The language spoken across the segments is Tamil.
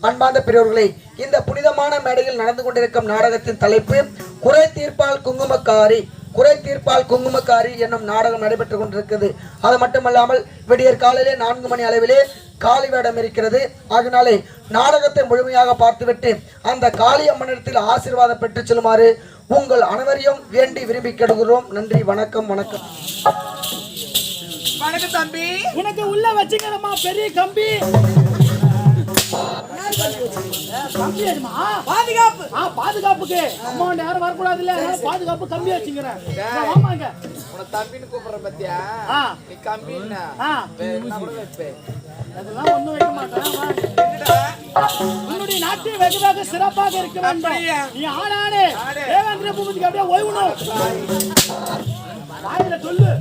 அன்பார்ந்த பெரியவர்களே, இந்த புனிதமான மேடையில் நடந்து கொண்டிருக்கும் நாடகத்தின் தலைப்பு குறை தீர்ப்பால் குங்குமக்காரி. குறை தீர்ப்பால் குங்குமக்காரி என்னும் நாடகம் நடைபெற்றுக் கொண்டிருக்கிறது. அது மட்டுமல்லாமல் விடியற் காலையிலே 4 மணி அளவிலே காளி வேடம் இருக்கிறது. அதனாலே நாடகத்தை முழுமையாக பார்த்துவிட்டு அந்த காளி அம்மனிடத்தில் ஆசீர்வாதம் பெற்று செல்லுமாறு உங்கள் அனைவரையும் வேண்டி விரும்பி கேடுகிறோம். நன்றி, வணக்கம். வணக்கம். வணக்கம் தம்பி. உனக்கு உள்ள வச்சுக்கிறமா பெரிய கம்பி. பாதுகாப்பு. பாதுகாப்புக்கு அம்மா யாரும் வரக்கூடாது இல்ல, பாதுகாப்பு கம்பி வச்சுக்கிறேன். ஆமாங்க, உன தம்பின்னு கூப்பிடுற பத்தியா? நீ கம்பின்னா என்ன கூட வைப்பேன். அதெல்லாம் ஒண்ணும் வைக்க மாட்டேன். உன்னுடைய நாட்டு வெகுவாக சிறப்பாக இருக்க வேண்டும். நீ ஆனானே தேவேந்திர பூபதிக்கு அப்படியே ஓய்வுணும். வாயில சொல்லு.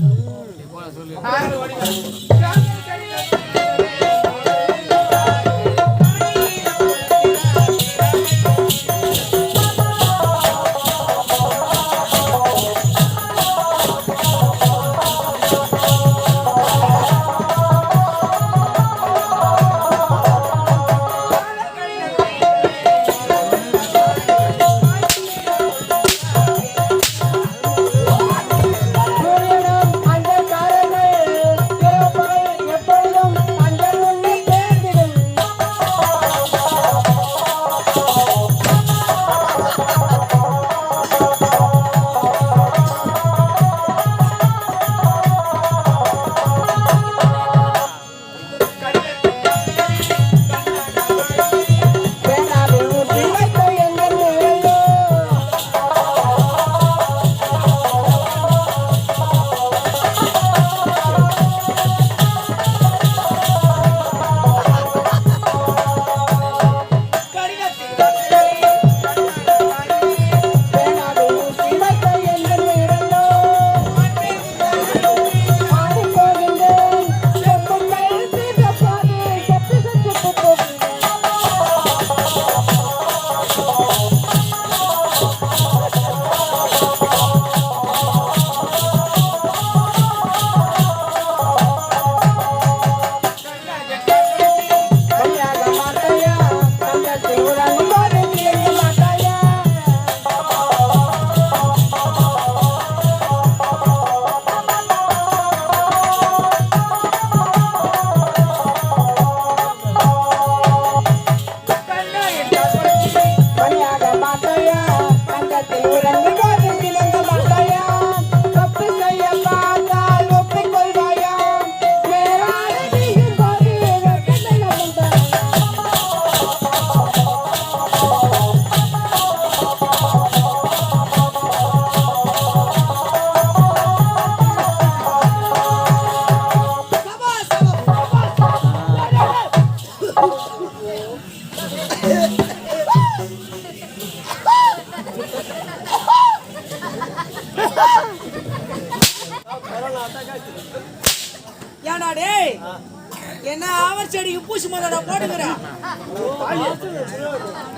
என்ன ஆவர் செடிக்கு பூசி மலட போடுங்கற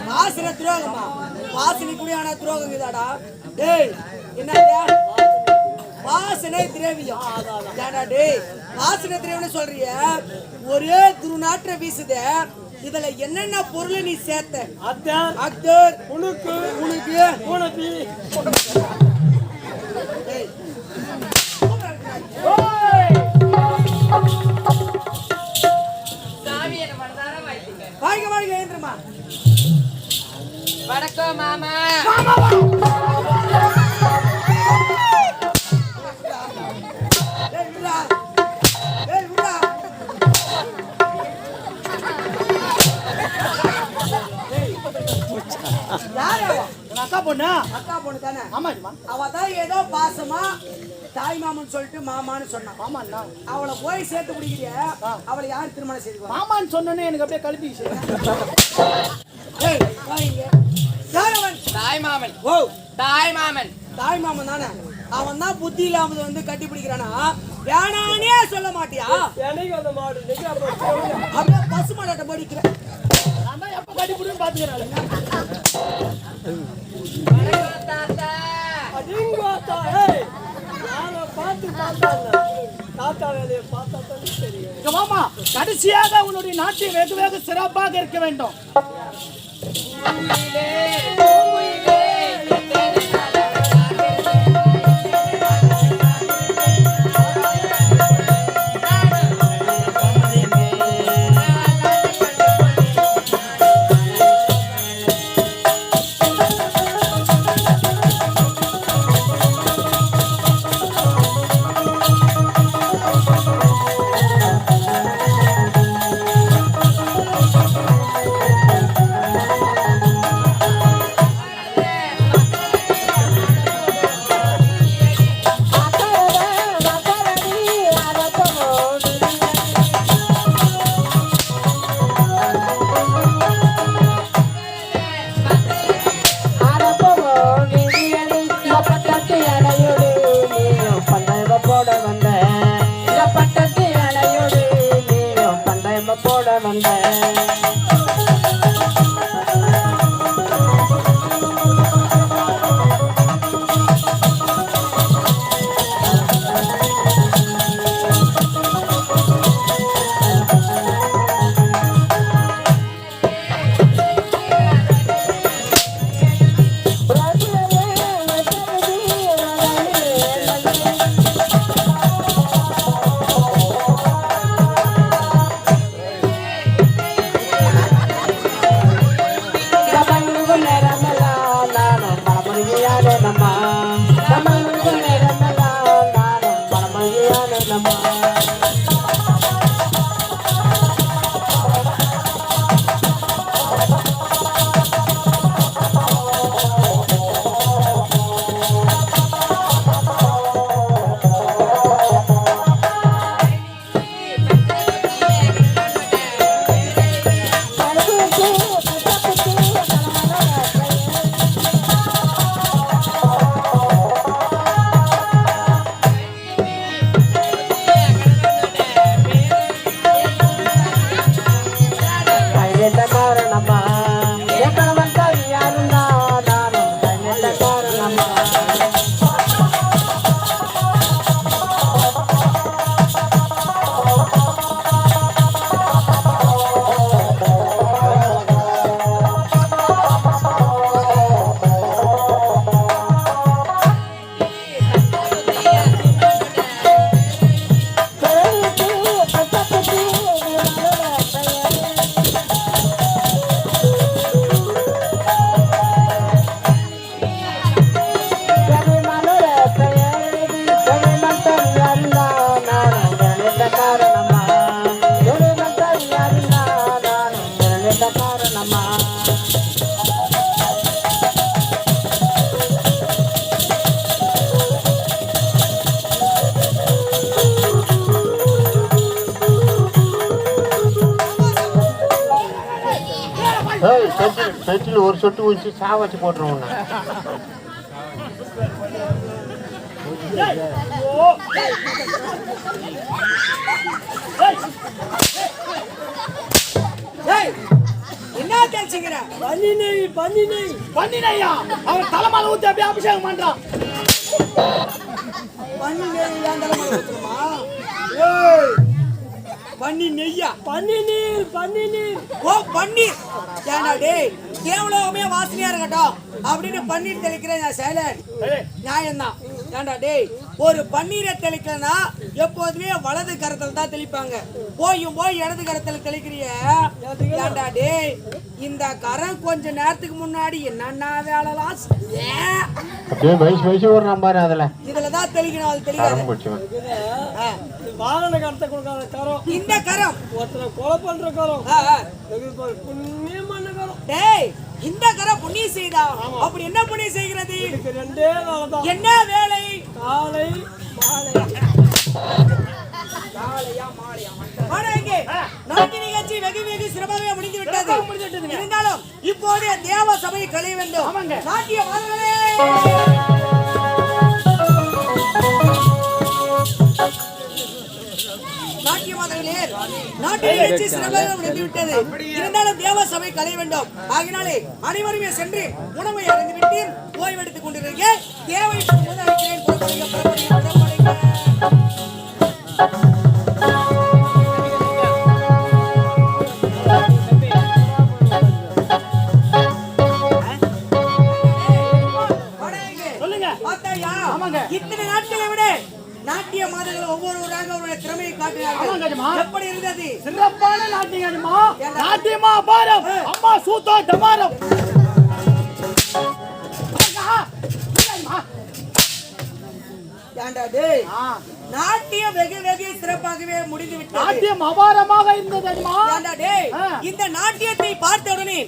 வாசன துரோகமா? வாசனை குடியான துரோகம் இதாடா. டேய் என்னடா வாசனை திரவியம்? ஏடா டேய் வாசனை திரவியம் சொல்றிய? ஒரே துருநாற்ற வீசுதே. இதுல என்னென்ன பொருள் நீ சேர்த்த? அக்தர் உனக்கு உனக்கு உனக்கு டேய் வாங்க வாங்க ஏந்திரமா. வணக்கம் மாமா. ஏய் விடா. ஏய் விடா. யாரா? அக்கா பொண்ணா? அக்கா பொண்ணு தானே? ஆமாமா. அவ தான் ஏதோ பாசமா தாய் மாமன் சொல்லிட்டு மாமான்னு சொன்னான். மாமாண்ணா அவளை போய் சேர்த்து குடிக்கிறிய, அவளை யார் திருமணம் செய்து? மாமான்னு சொன்னோன்னே எனக்கு அப்படியே கழுப்பிச்சு. ஏய் வாங்க. யார் அவன்? தாய் மாமன். ஓ தாய் மாமன். தாய் மாமன் தானே? அவன் தான் புத்தி இல்லாம வந்து கட்டி பிடிக்கிறானா? வேணானே சொல்ல மாட்டியா? அப்படியே பசு மாடாட்ட படிக்கிறேன். நான் தான் எப்ப கட்டி பிடின்னு பாத்துக்கிறேன். தாத்தா. அடிங்கோத்தா. ஏய் நாளை பார்த்து பார்த்தா தாத்தா வேலையை பார்த்தா தான் தெரியும். இங்க வாமா, கடைசியாக உன்னுடைய நாட்டியம் வெகு வெகு சிறப்பாக இருக்க வேண்டும். செட்டில் ஒரு சொட்டு ஊற்றி சாவச்சு போட்டுருவோம். என்ன தெரிஞ்சுக்கிற? பண்ணினையா அவன் தலைமால ஊத்தி அப்படியே அபிஷேகம் பண்றான். பண்ணி நெய் ஏன் தலைமையில ஊத்துறமா? பண்ணி நெய்யா? பண்ணி நீர். ஓ பன்னீர். ஏண்டா டேய், கேவலமே வாசனையா இருக்கட்டும் அப்படின்னு பன்னீர் தெளிக்கிறேன் நான் சைலண்ட். நியாயம்தான். ஏண்டா டேய், ஒரு பன்னீரை தெளிக்கலன்னா எப்போதுமே வலது கரத்துல தான் தெளிப்பாங்க. போய் இடது கரத்துல தெளிக்கிறிய. ஏண்டா டேய், இந்த கரம் கொஞ்ச நேரத்துக்கு முன்னாடி என்னன்னா வேலைலாம் அப்படியே வயசு ஒரு நம்பாரு அதுல இதுலதான் தெளிக்கணும். அது தெளிக்காது. வாகன கரத்தை கொடுக்காத கரம் இந்த கரம். ஒருத்தரை கொலை பண்ற கரம். புண்ணியம் கரம். டேய், இந்த கரம் புண்ணியம் செய்தா? அப்படி என்ன புண்ணியம் செய்கிறது? ரெண்டே வேலை தான். என்ன வேலை? காலை மாலையா? நாட்டு நிகழ்ச்சி வெகு சிறப்பாக முடிந்து விட்டது. இருந்தாலும் இப்போது தேவ சபை கழிய வேண்டும். நாட்டிய மாதங்களே, நாட்டு நிகழ்ச்சி சிறப்பாக முடிந்து விட்டது. இருந்தாலும் தேவ சபை கழிய வேண்டும். ஆகினாலே அனைவருமே சென்று உணவை அருந்திவிட்டு ஓய்வெடுத்துக் கொண்டிருக்க தேவை அழைக்கிறேன். காட்டினார்கள். எப்படி இருந்தது? சிறப்பான நாட்டியமா நாட்டியமா அபாரம் அம்மா சூத்தோ டமாரம் ஏண்டா டேய், நாட்டியம் வெகு வெகு சிறப்பாகவே முடிந்து விட்டது. நாட்டியம் அபாரமாக இருந்தது அம்மா. ஏண்டா டேய், இந்த நாட்டியத்தை பார்த்த உடனே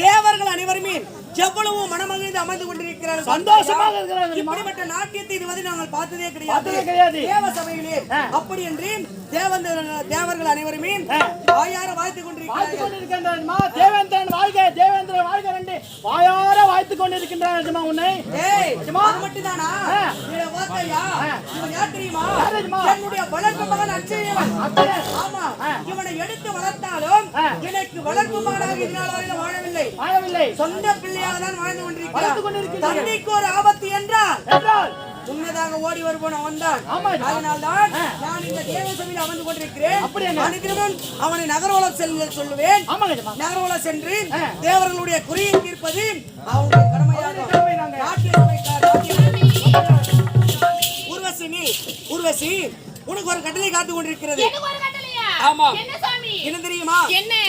தேவர்கள் அனைவருமே எவ்வளவு மனமகிழ்ந்து அமர்ந்து கொண்டிருக்கிறார்கள், சந்தோஷமாக இருக்கிறார்கள். இப்படிப்பட்ட நாட்டியத்தை இதுவரை நாங்கள் பார்த்ததே பார்த்ததே கிடையாது கிடையாது. தேவ சபையிலே. அப்படி என்று தேவர்கள் அனைவருமே வாயார வாழ்த்துக் கொண்டிருக்கிறார்கள். தேவேந்திரன் வாழ்க தேவேந்திரன் வாழ்க ரெண்டு வாயார வாழ்த்துக் கொண்டிருக்கின்றார் உன்னை. அது மட்டும்தானா? இவன் வார்த்தையா? இவன் யார் தெரியுமா? என்னுடைய வளர்ப்பு மகன் அச்சயவன். ஆமா, இவனை எடுத்து வளர்த்தாலும் எனக்கு வளர்ப்பு மகனாக இதனால் வரையிலும் வாழவில்லை. சொந்த பிள்ளையாக தான் வாழ்ந்து கொண்டிருக்கிறார். தன்னைக்கு ஒரு ஆபத்து என்றால் முன்னதாக ஓடி வருவோம் வந்தான். அதனால்தான் நான் இந்த தேவ சபையில் அமர்ந்து கொண்டிருக்கிறேன். அனுதினமும் அவனை நகரோலம் செல்ல சொல்லுவேன். நகரோலம் சென்று தேவர்களுடைய குறையை தீர்ப்பது அவனுடைய கடமையாக. ஊர்வசி, உனக்கு ஒரு கட்டளை காத்து கொண்டிருக்கிறது. ஆமா, என்ன தெரியுமா?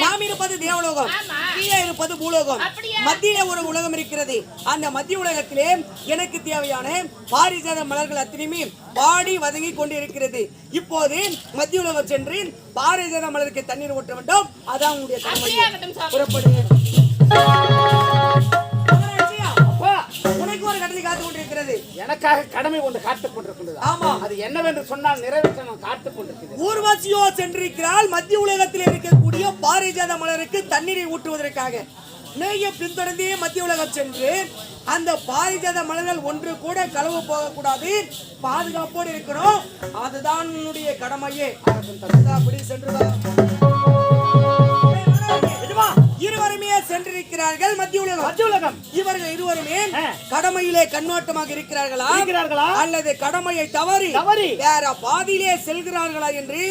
நாம் இருப்பது தேவலோகம், கீழே இருப்பது பூலோகம், மத்தியிலே ஒரு உலகம் இருக்கிறது. அந்த மத்திய உலகத்திலே எனக்கு தேவையான பாரிஜாத மலர்கள் அத்தனையுமே வாடி வதங்கி கொண்டிருக்கிறது. இப்போது மத்திய உலகம் சென்று பாரிஜாத மலருக்கு தண்ணீர் ஊற்ற வேண்டும். அதான் உங்களுடைய கடமை. புறப்படுங்க. உனக்கு ஒரு கட்டளை காத்து கொண்டிருக்கிறது. எனக்காக கடமை ஒன்று காத்துக் கொண்டிருக்கிறது. ஆமா, அது என்னவென்று சொன்னால் நிறைவேற்ற நான் காத்துக் கொண்டிருக்கிறேன். ஊர்வசியோ சென்றிருக்கிறாள் மத்திய உலகத்தில் இருக்கக்கூடிய பாரிஜாத மலருக்கு தண்ணீரை ஊற்றுவதற்காக. நெய்ய பின்தொடர்ந்தே மத்திய உலகம் சென்று அந்த பாரிஜாத மலர்கள் ஒன்று கூட களவு போகக்கூடாது, பாதுகாப்போடு இருக்கணும். அதுதான் உன்னுடைய கடமையே. அப்படி சென்றுதான் இருவருமே சென்றிருக்கிறார்கள் மத்திய உலகம். இவர்கள் இருவருமே கடமையிலே கண்ணோட்டமாக இருக்கிறார்களா அல்லது கடமையை தவறி வேற பாதியிலே செல்கிறார்களா என்று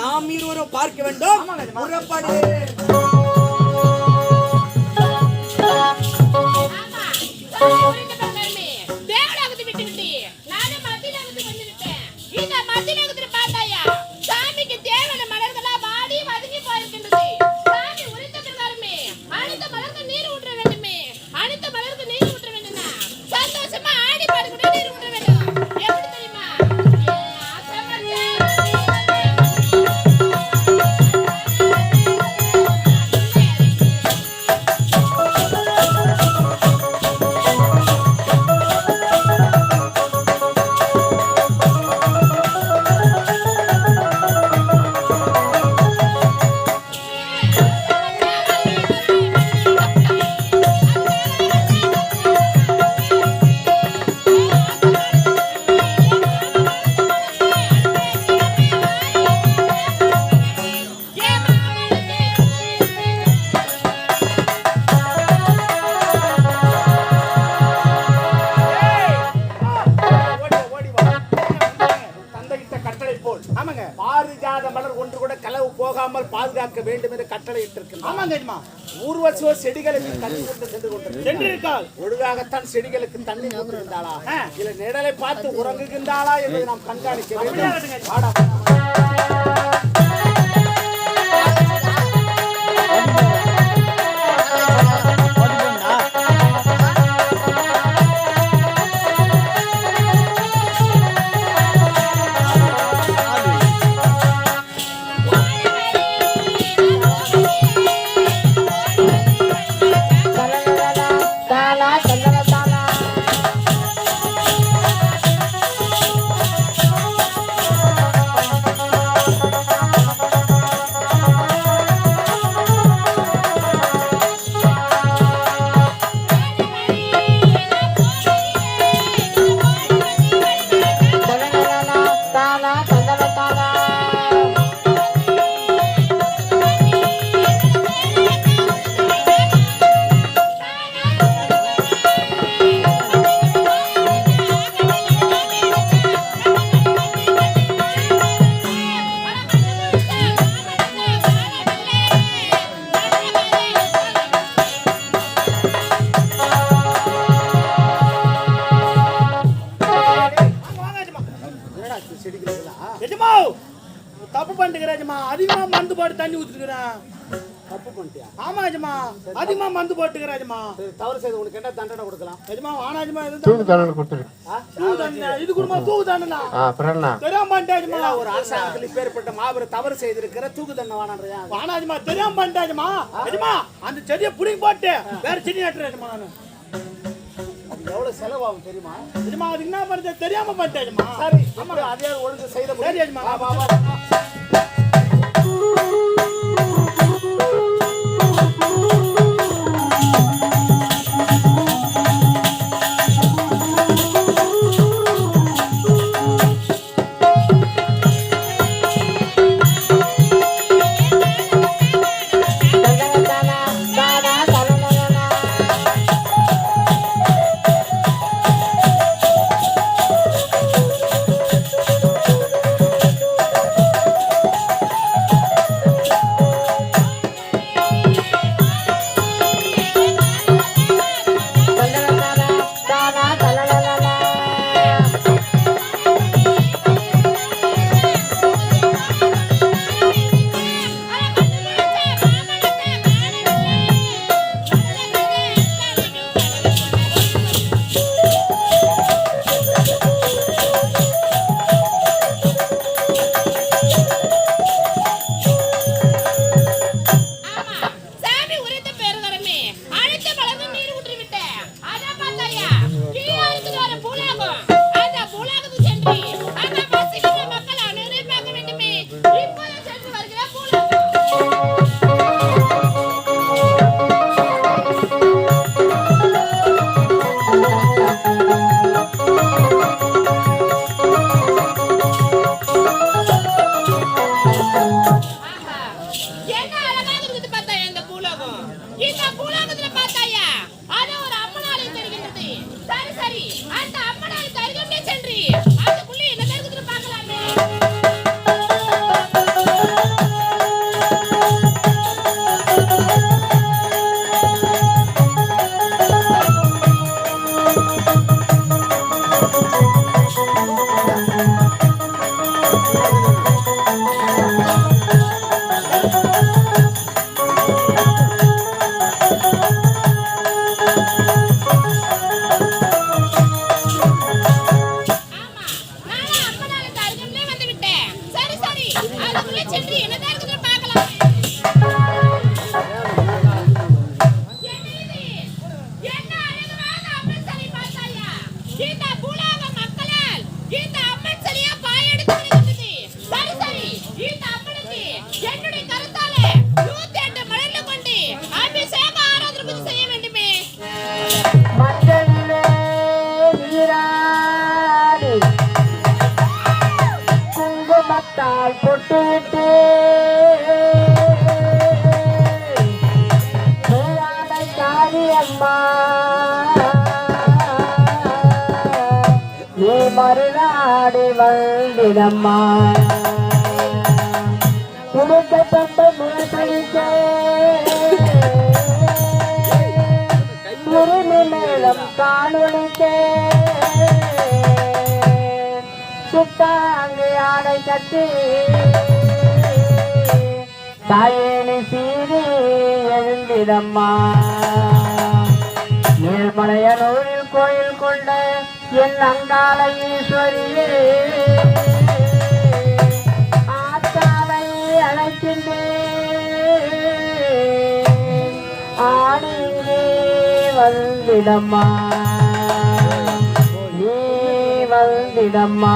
நாம் இருவரும் பார்க்க வேண்டும். புறப்படு. பாதுகாக்க வேண்டும் என்று கட்டளை இட்டிருக்கிறார். ஊர்வசியோ செடிகளுக்கு தண்ணி கொண்டு சென்றிருக்காள். ஒழுங்காகத்தான் செடிகளுக்கு தண்ணி கொண்டிருந்தாளா இல்ல நிழலை பார்த்து உறங்குகின்றாளா என்பதை நாம் கண்காணிக்க வேண்டும். போட்டுக்கிறாஜமா, அதிகமா மருந்து போட்டு தண்ணி ஊத்துக்கிறேன். தப்பு பண்ணிட்டியா? ஆமா அஜமா, அதிகமா மருந்து போட்டுக்கிறாஜமா. தவறு செய்து உனக்கு என்ன தண்டனை கொடுக்கலாம்? அஜமா வானாஜமா இது தூக்கு தண்டனை கொடுத்துரு. தூக்கு தண்டனை இது குடுமா தூக்கு தண்டனை. அப்புறம் தெரியாம பண்ணிட்டாஜமா. ஒரு அரசாங்கத்துல இப்பேற்பட்ட மாபெரும் தவறு செய்திருக்கிற தூக்கு தண்டனை வானான்றியா? வானாஜமா தெரியாம பண்ணிட்டாஜமா. அஜமா அந்த செடியை புடிங்கி போட்டு வேற செடி நட்டுறேஜமா. நானு எவ்வளவு செலவாகும் தெரியுமா? அஜமா அது என்ன பண்ண தெரியாம பண்ணிட்டாஜமா. சரி நம்ம அதே ஒழுங்கு செய்த சரி அஜமா. வா வா மறுநாடு வந்திடம்மா உடுக்கப்பட்ட முழுசளிக்க உரிமை மேளம் காணொலிக்க சுத்தாங்கு ஆடை கட்டி தாயேனி சீறி எழுந்திடம்மா ஏழ்மலையனூரில் கோயில் கொண்ட என் அங்காள ஈஸ்வரியே ஆத்தாவை அழைக்கின்றேன் ஆடிங்கே வந்திடம்மா நீ வந்திடம்மா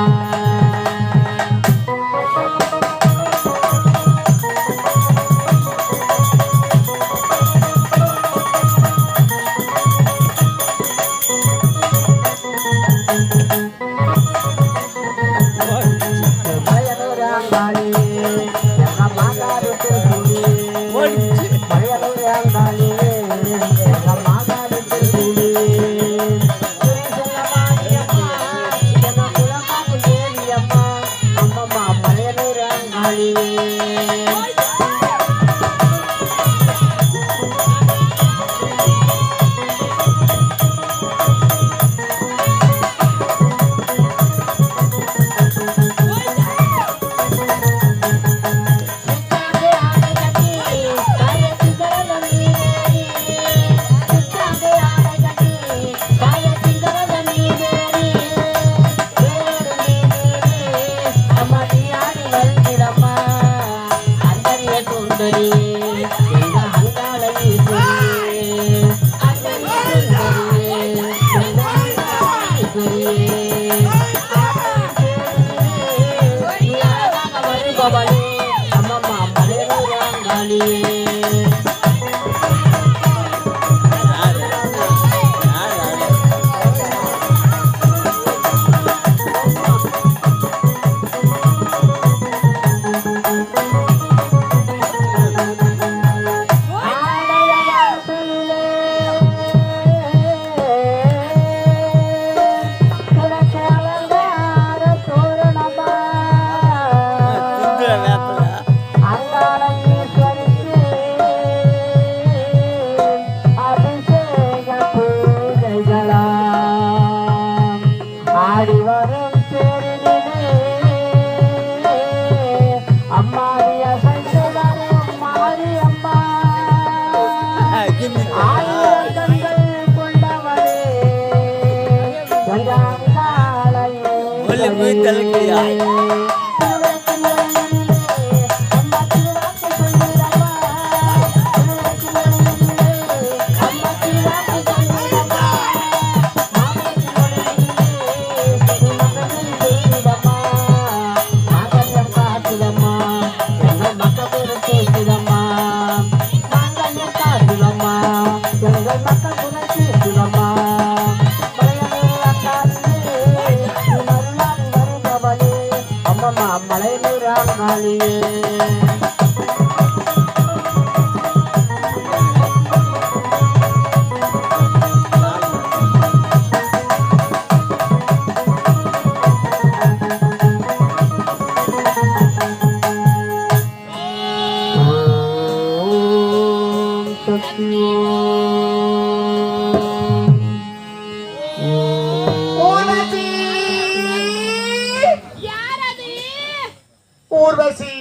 ஊர்வசி,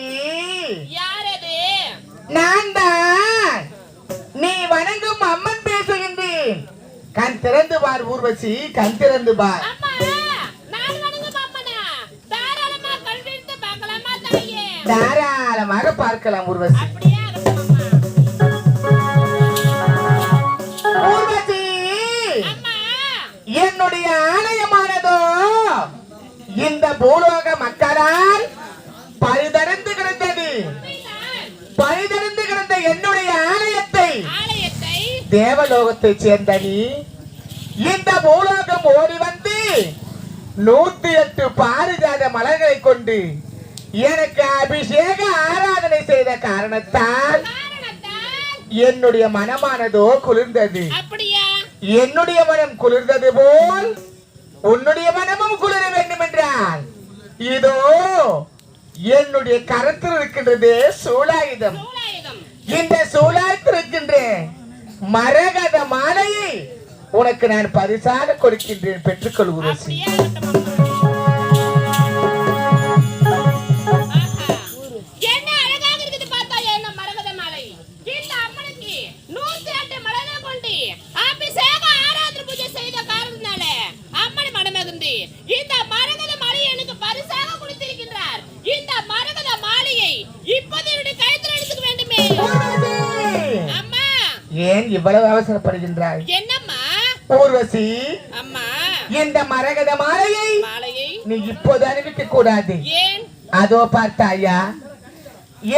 நான் தான் நீ வணங்கும் அம்மன் பேசுகின்றேன். கண் திறந்து பார் ஊர்வசி, கண் திறந்து பார். தாராளமாக பார்க்கலாம் ஊர்வசி. ஊர்வசி, என்னுடைய ஆலயமானதோ இந்த பூலோக மக்களால் பழுதடைந்து கிடந்தது. பழுதடைந்து கிடந்த என்னுடைய ஆலயத்தை தேவலோகத்தை சேர்ந்த நீ இந்த பூலோகம் ஓடி வந்து 108 பாரிஜாத மலர்களை கொண்டு எனக்கு அபிஷேக ஆராதனை செய்த காரணத்தால் என்னுடைய மனமானதோ குளிர்ந்தது. என்னுடைய மனம் குளிர்ந்தது போல் உன்னுடைய மனமும் குளிர வேண்டும் என்றால் இதோ என்னுடைய கரத்தில் இருக்கின்றது சூலாயுதம். இந்த சூலாயுதத்தில் இருக்கின்ற மரகத மாலையை உனக்கு நான் பரிசாக கொடுக்கின்றேன், பெற்றுக்கொள் ஊர்வசி. இந்த மரகத மாலையை எனக்கு பரிசாக கொடுத்திருக்கின்றார். இந்த மரகத மாலையை இப்போது என்னுடைய கழுத்தில் எடுத்துக்க வேண்டுமே. அம்மா, ஏன் இவ்வளவு அவசரப்படுகின்றாய்? என்னம்மா? ஊர்வசி, அம்மா, இந்த மரகத மாலையை நீ இப்போது அணிவிக்க கூடாது. ஏன்? அதோ பார்த்தாயா,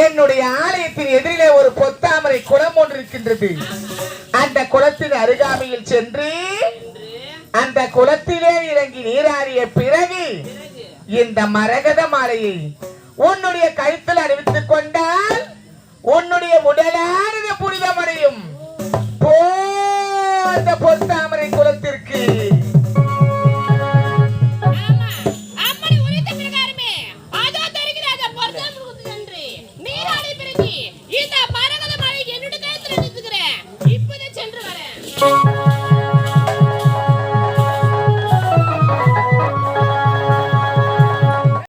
என்னுடைய ஆலயத்தின் எதிரிலே ஒரு பொத்தாமரை குளம் ஒன்று இருக்கின்றது. அந்த குளத்தின் அருகாமையில் சென்று அந்த குளத்திலே இறங்கி நீராடிய பிறகு இந்த மரகத மாலையை உன்னுடைய கழுத்தில் அணிவித்துக் கொண்டால் உன்னுடைய உடலானது புனிதமடையும். போ அந்த பொத்தாமரை குளத்திற்கு.